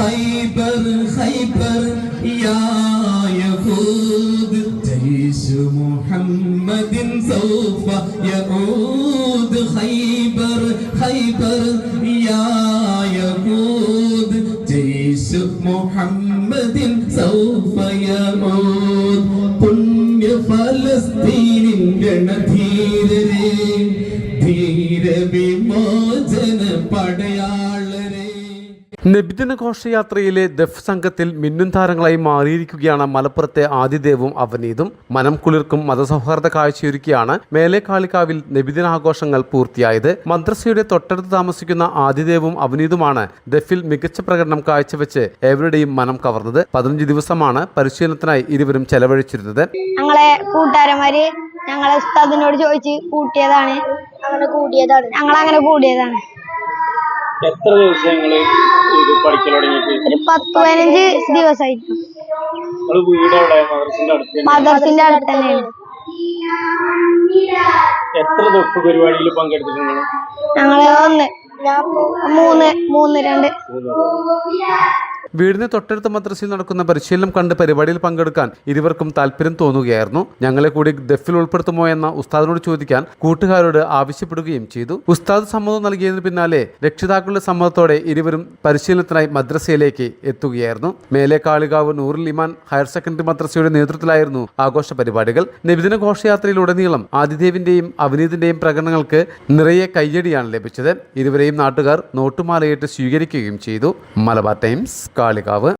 خيبر خيبر يا يهود جيش محمد سوف يعود خيبر خيبر يا يهود جيش محمد سوف يعود പുണ്യ ഫലസ്തീനിന്റെ ധീരരേ ധീര വിമോചന പടയാളരേ. നബിദിന ഘോഷയാത്രയിലെ ദഫ് സംഘത്തിൽ മിന്നും താരങ്ങളായി മാറിയിരിക്കുകയാണ് മലപ്പുറത്തെ ആദിദേവും അവനീതും. മനം കുളിർക്കും മതസൗഹാർദ്ദ കാഴ്ചയൊരുക്കിയാണ് മേലെ കാളികാവിൽ നബിദിനാഘോഷങ്ങൾ പൂർത്തിയായത്. മദ്രസയുടെ തൊട്ടടുത്ത് താമസിക്കുന്ന ആദിദേവും അവനീതുമാണ് ദഫിൽ മികച്ച പ്രകടനം കാഴ്ചവെച്ച് ഏവരുടെയും മനം കവർന്നത്. 15 ദിവസമാണ് പരിശീലനത്തിനായി ഇരുവരും ചെലവഴിച്ചിരുന്നത്. ഞങ്ങളെ കൂട്ടുകാരന്മാര് ഞങ്ങളെ ഉസ്താദിനോട് ചോദിച്ച് കൂട്ടിയതാണ്. ഞങ്ങളങ്ങനെ കൂടിയതാണ്. എത്ര ദിവസങ്ങൾ ഇത് പഠിക്കൽ തുടങ്ങിയിട്ട്? ഒരു 10-15 ദിവസമായിട്ട്. മദർസിന്റെ അടുത്ത് തന്നെയാണ്. എത്ര ദഫ് പരിപാടിയിൽ പങ്കെടുത്തിട്ടുണ്ട്? ഞങ്ങള് 2 വീടിന് തൊട്ടടുത്ത മദ്രസയിൽ നടക്കുന്ന പരിശീലനം കണ്ട് പരിപാടിയിൽ പങ്കെടുക്കാൻ ഇരുവർക്കും താല്പര്യം തോന്നുകയായിരുന്നു. ഞങ്ങളെ കൂടി ദഫിൽ ഉൾപ്പെടുത്തുമോ എന്ന ഉസ്താദിനോട് ചോദിക്കാൻ കൂട്ടുകാരോട് ആവശ്യപ്പെടുകയും ചെയ്തു. ഉസ്താദ് സമ്മതം നൽകിയതിന് പിന്നാലെ രക്ഷിതാക്കളുടെ സമ്മതത്തോടെ ഇരുവരും പരിശീലനത്തിനായി മദ്രസയിലേക്ക് എത്തുകയായിരുന്നു. മേലെ കാളികാവ് നൂറുൽ ഇമാൻ ഹയർ സെക്കൻഡറി മദ്രസയുടെ നേതൃത്വത്തിലായിരുന്നു ആഘോഷ പരിപാടികൾ. നബിദിന ഘോഷയാത്രയിലുടനീളം ആദിദേവിന്റെയും അവനീതിന്റെയും പ്രകടനങ്ങൾക്ക് നിറയെ കയ്യടിയാണ് ലഭിച്ചത്. ഇരുവരെയും നാട്ടുകാർ നോട്ടുമാലയിട്ട് സ്വീകരിക്കുകയും ചെയ്തു. മലബാർ ടൈംസ്, കാളികാവ്.